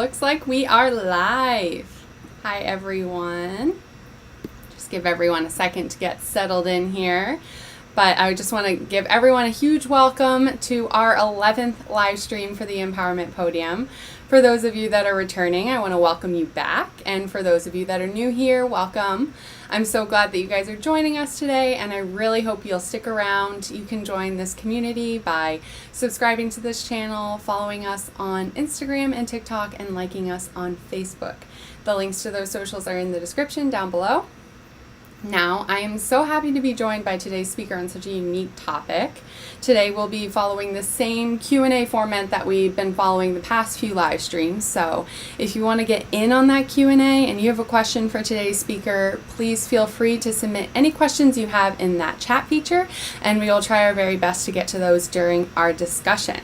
looks like we are live. Hi, everyone. Just give everyone a second to get settled in here. But I just want to give everyone a huge welcome to our 11th live stream for the Empowerment Podium. For those of you that are returning, I want to welcome you back. And for those of you that are new here, welcome. I'm so glad that you guys are joining us today, and I really hope you'll stick around. You can join this community by subscribing to this channel, following us on Instagram and TikTok, and liking us on Facebook. The links to those socials are in the description down below. Now, I am so happy to be joined by today's speaker on such a unique topic. Today we'll be following the same Q&A format that we've been following the past few live streams. So if you want to get in on that Q&A and you have a question for today's speaker, please feel free to submit any questions you have in that chat feature, and we will try our very best to get to those during our discussion.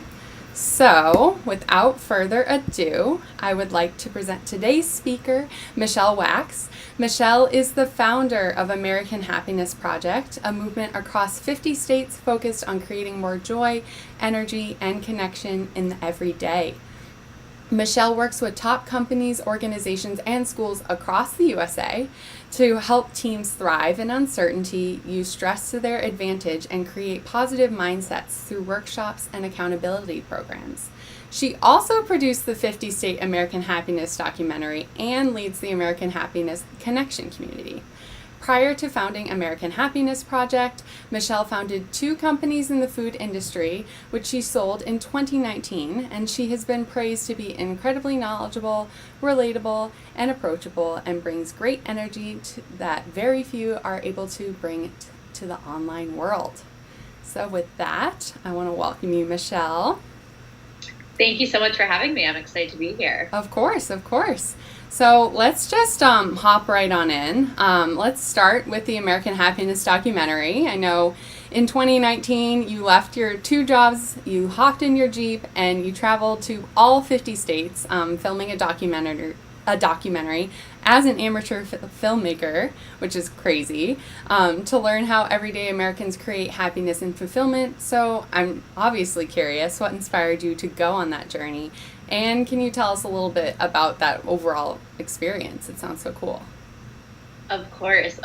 So, without further ado, I would like to present today's speaker, Michelle Wax. Michelle is the founder of American Happiness Project, a movement across 50 states focused on creating more joy, energy, and connection in the everyday. Michelle works with top companies, organizations, and schools across the USA to help teams thrive in uncertainty, use stress to their advantage, and create positive mindsets through workshops and accountability programs. She also produced the 50-state American Happiness documentary and leads the American Happiness Connection community. Prior to founding American Happiness Project, Michelle founded 2 companies in the food industry, which she sold in 2019, and she has been praised to be incredibly knowledgeable, relatable, and approachable, and brings great energy that very few are able to bring to the online world. So with that, I want to welcome you, Michelle. Thank you so much for having me. I'm excited to be here. Of course, of course. So let's just hop right on in. Let's start with the American Happiness documentary. I know in 2019 you left your 2 jobs, you hopped in your Jeep, and you traveled to all 50 states filming a documentary as an amateur filmmaker, which is crazy, to learn how everyday Americans create happiness and fulfillment. So I'm obviously curious, what inspired you to go on that journey? And can you tell us a little bit about that overall experience? It sounds so cool. Of course.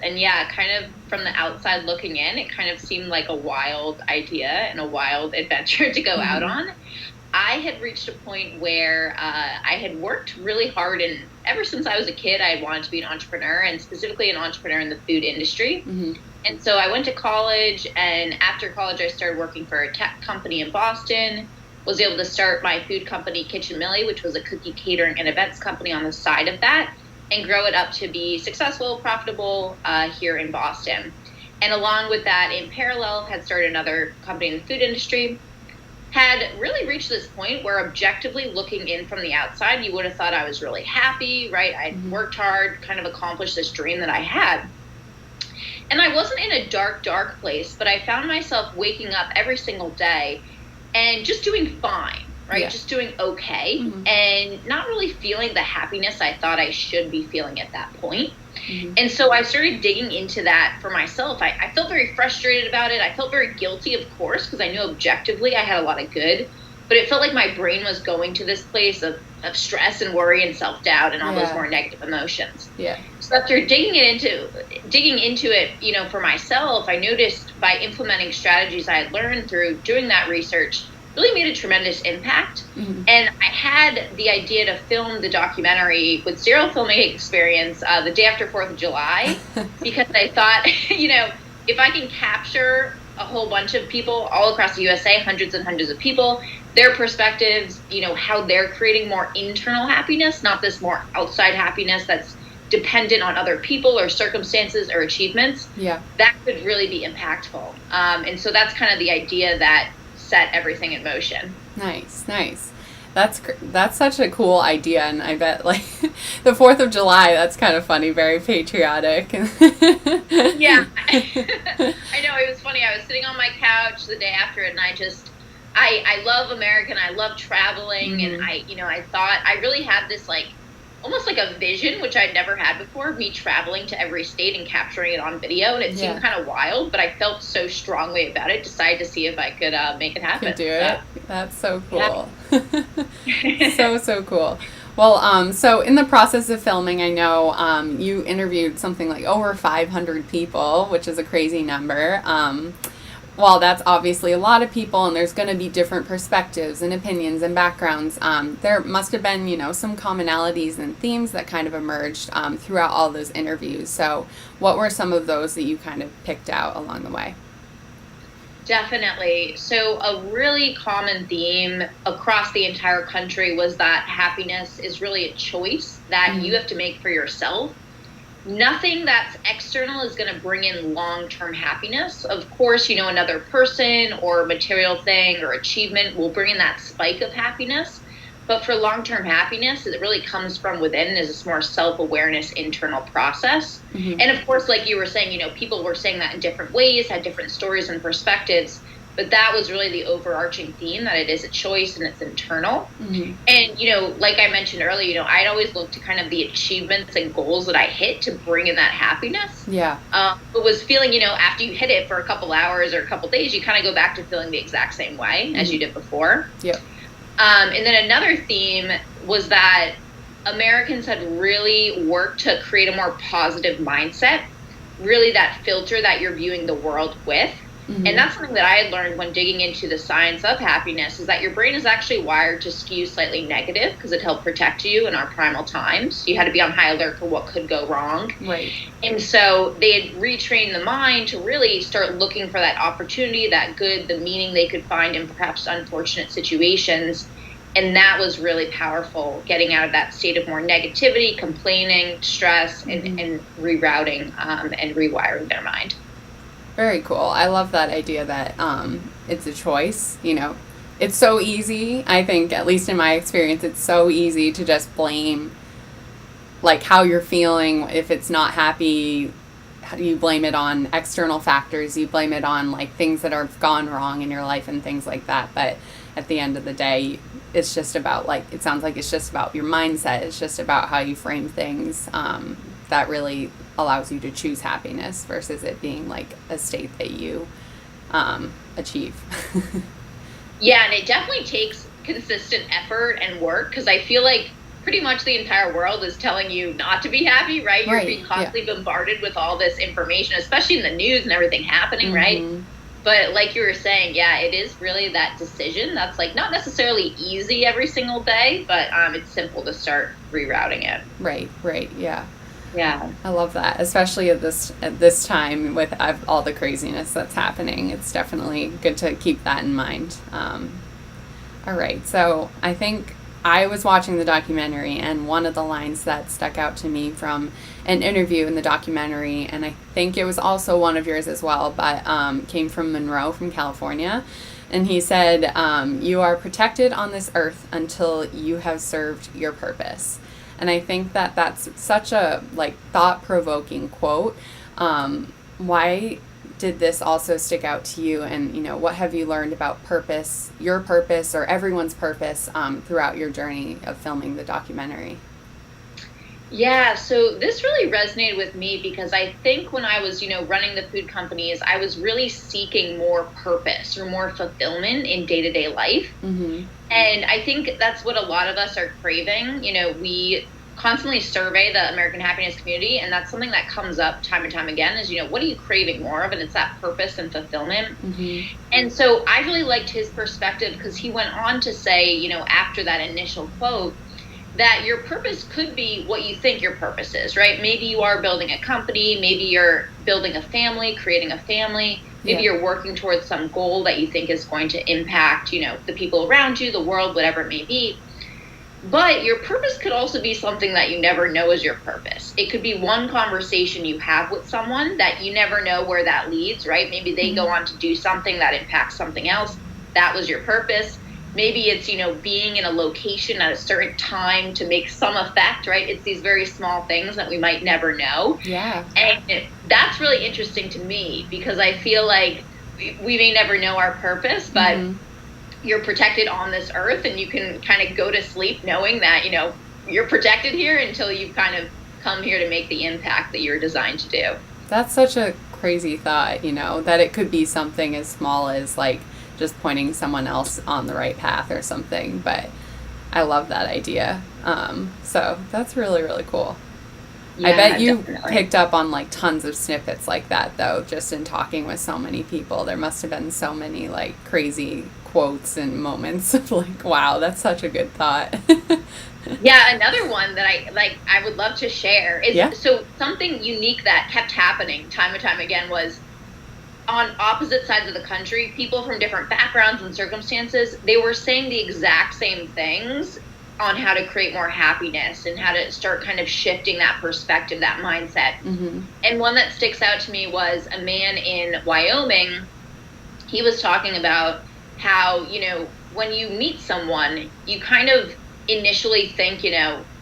And yeah, kind of from the outside looking in, it kind of seemed like a wild idea and a wild adventure to go out on. I had reached a point where I had worked really hard, and ever since I was a kid, I had wanted to be an entrepreneur, and specifically an entrepreneur in the food industry. And so I went to college, and after college, I started working for a tech company in Boston, was able to start my food company, Kitchen Millie, which was a cookie catering and events company on the side of that, and grow it up to be successful, profitable here in Boston. And along with that, in parallel, had started another company in the food industry. Had really reached this point where objectively looking in from the outside, you would have thought I was really happy, right? I'd worked hard, kind of accomplished this dream that I had. And I wasn't in a dark, dark place, but I found myself waking up every single day and just doing fine, right? Yeah. Just doing okay, and not really feeling the happiness I thought I should be feeling at that point. And so I started digging into that for myself. I felt very frustrated about it. I felt very guilty, of course, because I knew objectively I had a lot of good, but it felt like my brain was going to this place of stress and worry and self-doubt and all those more negative emotions. Yeah. So after digging into it, for myself, I noticed by implementing strategies I had learned through doing that research, really made a tremendous impact. And I had the idea to film the documentary with zero filming experience the day after 4th of July, because I thought, if I can capture a whole bunch of people all across the USA, hundreds and hundreds of people, their perspectives, how they're creating more internal happiness, not this more outside happiness that's dependent on other people or circumstances or achievements, that could really be impactful. And so that's kind of the idea that set everything in motion. Nice. That's such a cool idea, and I bet the 4th of July, that's kind of funny, very patriotic. Yeah. I know, it was funny. I was sitting on my couch the day after it, and I love America, and I love traveling, and I thought I really had this almost like a vision, which I'd never had before, of me traveling to every state and capturing it on video. And it seemed kind of wild, but I felt so strongly about it, decided to see if I could make it happen. Could do it. That's so cool. Yeah. So cool. Well, so in the process of filming, I know you interviewed something like over 500 people, which is a crazy number. While that's obviously a lot of people, and there's going to be different perspectives and opinions and backgrounds, there must have been, some commonalities and themes that kind of emerged throughout all those interviews. So what were some of those that you kind of picked out along the way? Definitely. So a really common theme across the entire country was that happiness is really a choice that you have to make for yourself. Nothing that's external is going to bring in long-term happiness. Of course, another person or material thing or achievement will bring in that spike of happiness. But for long-term happiness, it really comes from within and is this more self-awareness internal process. Mm-hmm. And of course, like you were saying, people were saying that in different ways, had different stories and perspectives. But that was really the overarching theme, that it is a choice and it's internal. Mm-hmm. And, like I mentioned earlier, I'd always look to kind of the achievements and goals that I hit to bring in that happiness. Yeah. But was feeling, after you hit it for a couple hours or a couple days, you kind of go back to feeling the exact same way as you did before. Yep. And then another theme was that Americans had really worked to create a more positive mindset, really that filter that you're viewing the world with. Mm-hmm. And that's something that I had learned when digging into the science of happiness, is that your brain is actually wired to skew slightly negative because it helped protect you in our primal times. You had to be on high alert for what could go wrong. Right. And so they had retrained the mind to really start looking for that opportunity, that good, the meaning they could find in perhaps unfortunate situations. And that was really powerful, getting out of that state of more negativity, complaining, stress, and rerouting and rewiring their mind. Very cool. I love that idea that it's a choice. It's so easy. I think, at least in my experience, it's so easy to just blame, like, how you're feeling. If it's not happy, you blame it on external factors. You blame it on, like, things that have gone wrong in your life and things like that. But at the end of the day, it's just about, like, it sounds like it's just about your mindset. It's just about how you frame things that really allows you to choose happiness versus it being like a state that you achieve. Yeah, and it definitely takes consistent effort and work, because I feel like pretty much the entire world is telling you not to be happy, right? You're being constantly bombarded with all this information, especially in the news and everything happening, right? But like you were saying, yeah, it is really that decision that's, like, not necessarily easy every single day, but it's simple to start rerouting it. Right, yeah. Yeah. I love that, especially at this time with all the craziness that's happening. It's definitely good to keep that in mind. All right, so I think I was watching the documentary, and one of the lines that stuck out to me from an interview in the documentary, and I think it was also one of yours as well, but came from Monroe from California. And he said, "You are protected on this earth until you have served your purpose." And I think that that's such a, like, thought-provoking quote. Why did this also stick out to you? And, what have you learned about purpose, your purpose, or everyone's purpose throughout your journey of filming the documentary? Yeah, so this really resonated with me because I think when I was, running the food companies, I was really seeking more purpose or more fulfillment in day-to-day life. Mm-hmm. And I think that's what a lot of us are craving. We constantly survey the American happiness community, and that's something that comes up time and time again is, what are you craving more of? And it's that purpose and fulfillment. Mm-hmm. And so I really liked his perspective, because he went on to say, after that initial quote, that your purpose could be what you think your purpose is, right? Maybe you are building a company, maybe you're building a family, creating a family, maybe you're working towards some goal that you think is going to impact, the people around you, the world, whatever it may be. But your purpose could also be something that you never know is your purpose. It could be one conversation you have with someone that you never know where that leads, right? Maybe they go on to do something that impacts something else. That was your purpose. Maybe it's, being in a location at a certain time to make some effect, right? It's these very small things that we might never know. Yeah. And that's really interesting to me, because I feel like we may never know our purpose, but you're protected on this earth, and you can kind of go to sleep knowing that, you're protected here until you've kind of come here to make the impact that you're designed to do. That's such a crazy thought, that it could be something as small as like just pointing someone else on the right path or something. But I love that idea. So that's really, really cool. Yeah, I bet you definitely picked up on like tons of snippets like that, though, just in talking with so many people. There must have been so many like crazy quotes and moments of like, wow, that's such a good thought. Yeah, another one that I would love to share is so something unique that kept happening time and time again was on opposite sides of the country, people from different backgrounds and circumstances, they were saying the exact same things on how to create more happiness and how to start kind of shifting that perspective, that mindset. Mm-hmm. And one that sticks out to me was a man in Wyoming. He was talking about how, when you meet someone, you kind of initially think,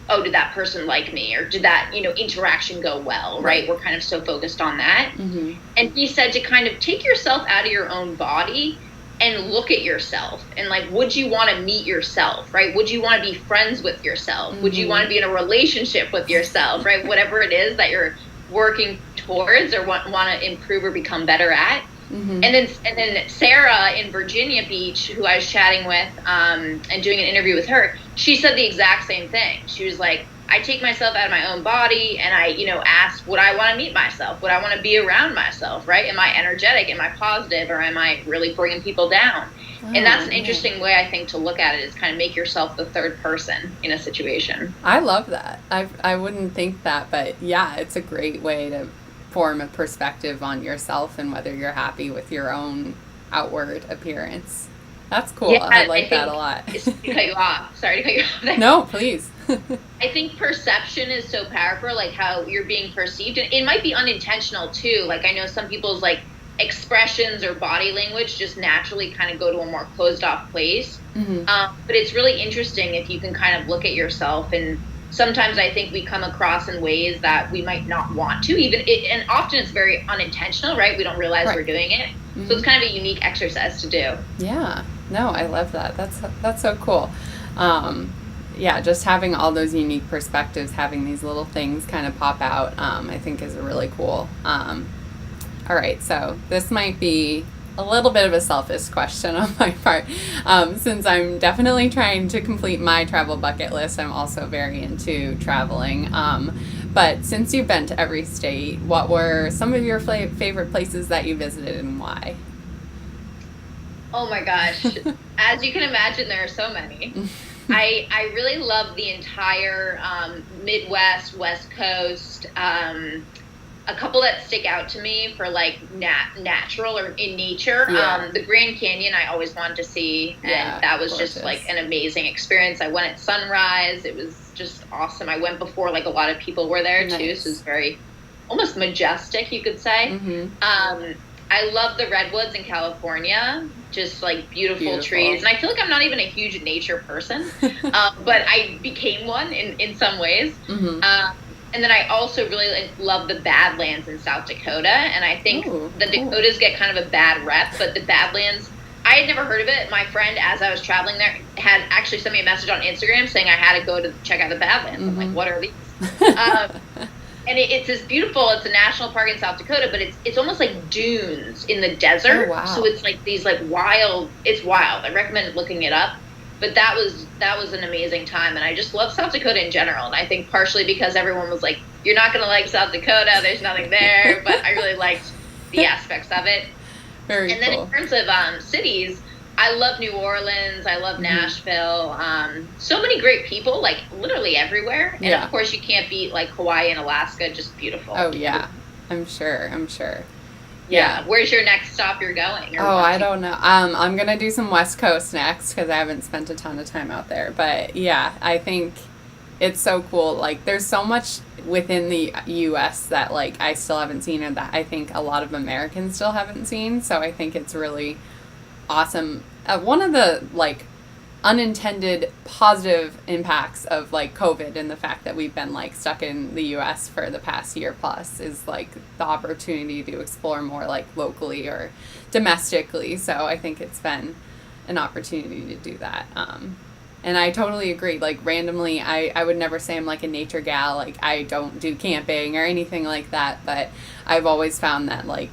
oh, did that person like me? Or did that, interaction go well, right? We're kind of so focused on that. Mm-hmm. And he said to kind of take yourself out of your own body and look at yourself and like, would you want to meet yourself, right? Would you want to be friends with yourself? Mm-hmm. Would you want to be in a relationship with yourself, right? Whatever it is that you're working towards or want to improve or become better at. Mm-hmm. And then Sarah in Virginia Beach, who I was chatting with and doing an interview with her, she said the exact same thing. She was like, I take myself out of my own body and I, ask, would I want to meet myself? Would I want to be around myself, right? Am I energetic? Am I positive? Or am I really bringing people down? Oh, and that's an interesting way, I think, to look at it is kind of make yourself the third person in a situation. I love that. I wouldn't think that, but yeah, it's a great way to form a perspective on yourself and whether you're happy with your own outward appearance. That's cool. Yeah, I like that a lot. To cut you off. Sorry to cut you off there. No, please. I think perception is so powerful, like how you're being perceived. And it might be unintentional too. Like I know some people's like expressions or body language just naturally kind of go to a more closed off place. Mm-hmm. But it's really interesting if you can kind of look at yourself, and sometimes I think we come across in ways that we might not want to, and often it's very unintentional, right? We don't realize we're doing it. Mm-hmm. So it's kind of a unique exercise to do. Yeah. No, I love that. That's so cool. Yeah, just having all those unique perspectives, having these little things kind of pop out, I think is really cool. All right, so this might be a little bit of a selfish question on my part. Since I'm definitely trying to complete my travel bucket list, I'm also very into traveling. But since you've been to every state, what were some of your favorite places that you visited and why? Oh my gosh. As you can imagine, there are so many. I really love the entire Midwest, West Coast. A couple that stick out to me for like natural or in nature. Yeah. The Grand Canyon I always wanted to see, and that was gorgeous. Just like an amazing experience. I went at sunrise. It was just awesome. I went before like a lot of people were there too, so it was very almost majestic, you could say. Mm-hmm. I love the redwoods in California, just like beautiful trees. And I feel like I'm not even a huge nature person, but I became one in some ways. Mm-hmm. And then I also really love the Badlands in South Dakota. And I think the Dakotas get kind of a bad rep, but the Badlands, I had never heard of it. My friend, as I was traveling there, had actually sent me a message on Instagram saying I had to go to check out the Badlands. Mm-hmm. I'm like, what are these? And it's this beautiful, it's a national park in South Dakota, but it's almost like dunes in the desert. Oh, wow. So it's like these like it's wild. I recommend looking it up. But that was an amazing time, and I just love South Dakota in general. And I think partially because everyone was like, "You're not going to like South Dakota. There's nothing there." But I really liked the aspects of it. Very cool. And then in terms of cities, I love New Orleans. I love Nashville. So many great people, like literally everywhere. And of course, you can't beat like Hawaii and Alaska. Just beautiful. Oh yeah, I'm sure. Yeah. Where's your next stop you're going? I don't know. I'm going to do some West Coast next because I haven't spent a ton of time out there. But yeah, I think it's so cool. Like there's so much within the U.S. that like I still haven't seen and that I think a lot of Americans still haven't seen. So I think it's really awesome. One of the like unintended positive impacts of like COVID and the fact that we've been like stuck in the US for the past year plus is like the opportunity to explore more like locally or domestically. So I think it's been an opportunity to do that. And I totally agree. Like, randomly, I would never say I'm like a nature gal. Like, I don't do camping or anything like that. But I've always found that, like,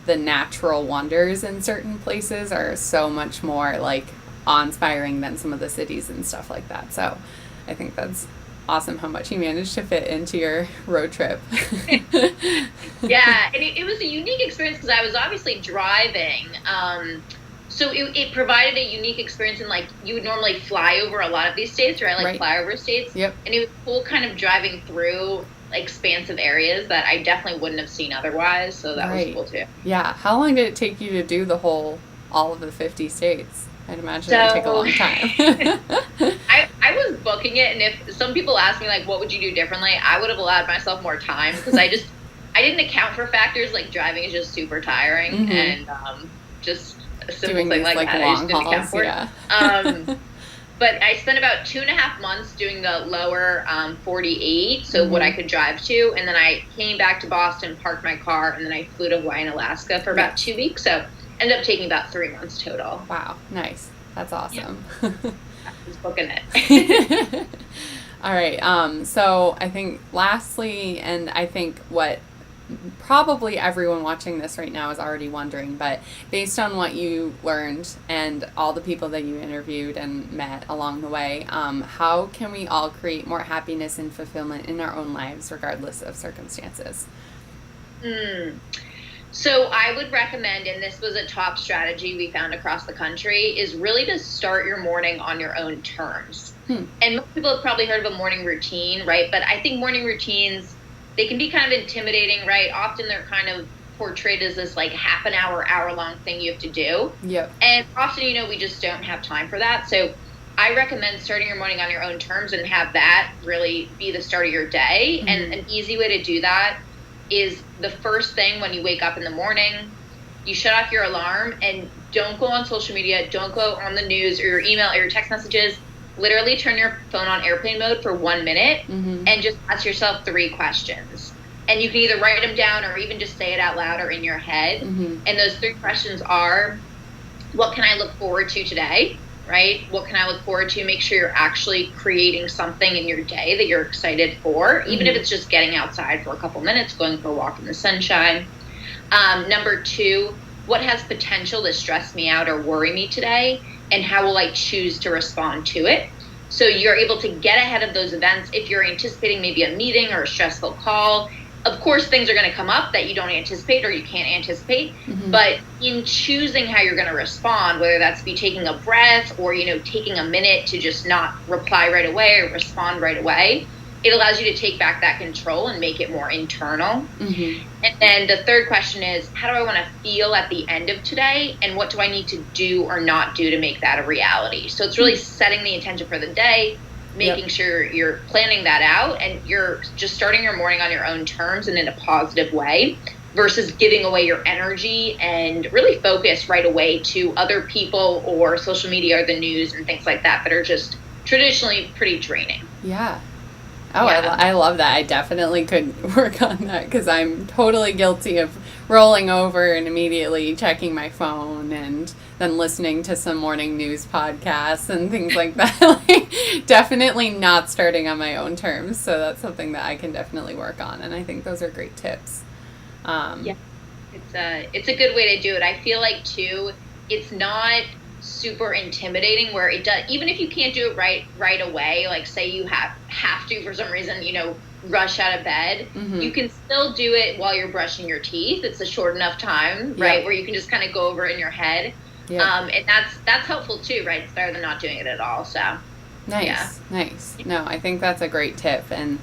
the natural wonders in certain places are so much more, like, awe-inspiring than some of the cities and stuff like that. So I think that's awesome how much you managed to fit into your road trip. Yeah, and it was a unique experience because I was obviously driving. So it provided a unique experience in, like, you would normally fly over a lot of these states, right? Like, flyover states. Yep. And it was cool kind of driving through expansive areas that I definitely wouldn't have seen otherwise. So that was cool too. Yeah. How long did it take you to do all of the 50 states? I'd imagine it would take a long time. I was booking it, and if some people ask me, like, what would you do differently, I would have allowed myself more time because I didn't account for factors like driving is just super tiring, and just a simple doing thing these, like that. Long I just didn't account for it. But I spent about 2.5 months doing the lower 48, so what I could drive to, and then I came back to Boston, parked my car, and then I flew to Hawaii and Alaska for about 2 weeks. So ended up taking about 3 months total. Wow, nice. That's awesome. Yeah. I was booking it. All right. So I think lastly, and I think what probably everyone watching this right now is already wondering, but based on what you learned and all the people that you interviewed and met along the way, how can we all create more happiness and fulfillment in our own lives regardless of circumstances? So I would recommend, and this was a top strategy we found across the country, is really to start your morning on your own terms. And most people have probably heard of a morning routine, right? But I think morning routines, they can be kind of intimidating, right? Often they're kind of portrayed as this like half an hour, hour-long thing you have to do. Yep. And often, we just don't have time for that. So I recommend starting your morning on your own terms and have that really be the start of your day. And an easy way to do that is the first thing when you wake up in the morning, you shut off your alarm and don't go on social media, don't go on the news or your email or your text messages. Literally turn your phone on airplane mode for 1 minute and just ask yourself 3 questions. And you can either write them down or even just say it out loud or in your head. And those 3 questions are, what can I look forward to today? Right? What can I look forward to? Make sure you're actually creating something in your day that you're excited for, even if it's just getting outside for a couple minutes, going for a walk in the sunshine. Number 2, what has potential to stress me out or worry me today? And how will I choose to respond to it? So you're able to get ahead of those events. If you're anticipating maybe a meeting or a stressful call, of course, things are going to come up that you don't anticipate or you can't anticipate. But in choosing how you're going to respond, whether that's be taking a breath or, taking a minute to just not reply right away or respond right away, it allows you to take back that control and make it more internal. And then the third question is, how do I want to feel at the end of today? And what do I need to do or not do to make that a reality? So it's really setting the intention for the day, making sure you're planning that out, and you're just starting your morning on your own terms and in a positive way versus giving away your energy and really focus right away to other people or social media or the news and things like that are just traditionally pretty draining. Yeah. Oh, yeah. I love that. I definitely could work on that because I'm totally guilty of rolling over and immediately checking my phone and then listening to some morning news podcasts and things like that. Definitely not starting on my own terms. So that's something that I can definitely work on. And I think those are great tips. It's a good way to do it. I feel like, too, it's not super intimidating where it does, even if you can't do it right away, like say you have to for some reason, rush out of bed, you can still do it while you're brushing your teeth. It's a short enough time, right, where you can just kind of go over it in your head. And that's helpful too, right? It's better than not doing it at all. So nice. No, I think that's a great tip. And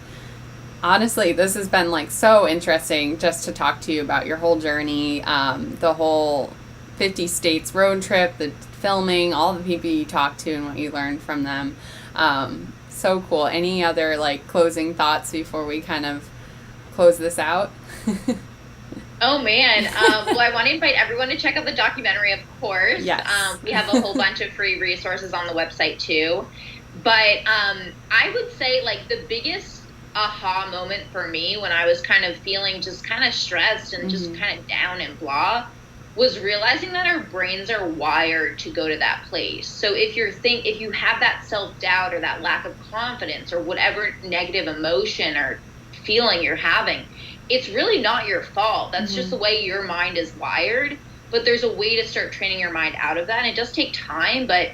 honestly, this has been so interesting just to talk to you about your whole journey, the whole 50 states road trip, the filming, all the people you talked to and what you learned from them. So cool. Any other closing thoughts before we kind of close this out? Oh man. Well, I want to invite everyone to check out the documentary, of course. Yes. We have a whole bunch of free resources on the website too. But I would say the biggest aha moment for me when I was kind of feeling just kind of stressed and just kind of down and blah was realizing that our brains are wired to go to that place. So if you have that self-doubt or that lack of confidence or whatever negative emotion or feeling you're having, it's really not your fault. That's just the way your mind is wired. But there's a way to start training your mind out of that. And it does take time, but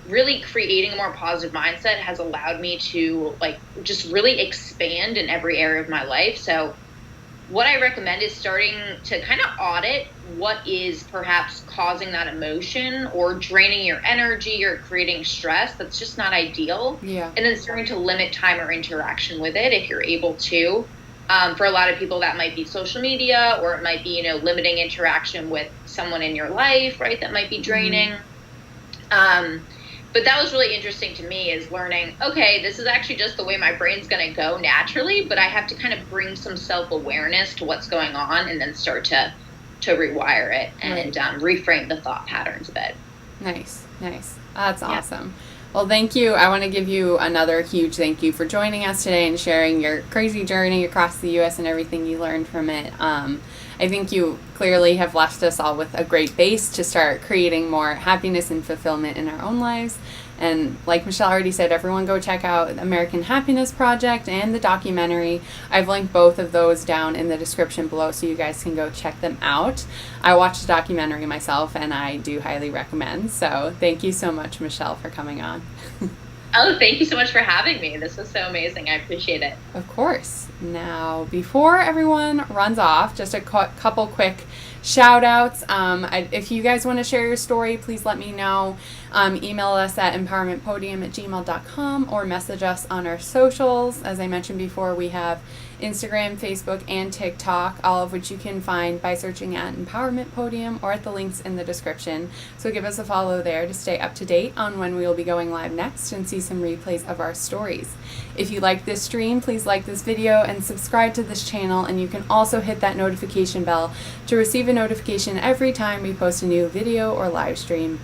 really creating a more positive mindset has allowed me to like just really expand in every area of my life. So what I recommend is starting to kind of audit what is perhaps causing that emotion or draining your energy or creating stress that's just not ideal. Yeah. And then starting to limit time or interaction with it if you're able to. For a lot of people, that might be social media, or it might be, limiting interaction with someone in your life, right? That might be draining. But that was really interesting to me, is learning, okay, this is actually just the way my brain's going to go naturally, but I have to kind of bring some self-awareness to what's going on and then start to rewire it and reframe the thought patterns a bit. Nice. That's awesome. Well, thank you. I want to give you another huge thank you for joining us today and sharing your crazy journey across the U.S. and everything you learned from it. I think you clearly have left us all with a great base to start creating more happiness and fulfillment in our own lives. And like Michelle already said, everyone go check out the American Happiness Project and the documentary. I've linked both of those down in the description below so you guys can go check them out. I watched the documentary myself and I do highly recommend. So thank you so much, Michelle, for coming on. Oh, thank you so much for having me. This was so amazing. I appreciate it. Of course. Now, before everyone runs off, just a couple quick shout outs. If you guys want to share your story, please let me know. Email us at empowermentpodium@gmail.com or message us on our socials. As I mentioned before, we have Instagram, Facebook, and TikTok, all of which you can find by searching at Empowerment Podium or at the links in the description. So give us a follow there to stay up to date on when we will be going live next and see some replays of our stories. If you like this stream, please like this video and subscribe to this channel, and you can also hit that notification bell to receive a notification every time we post a new video or live stream.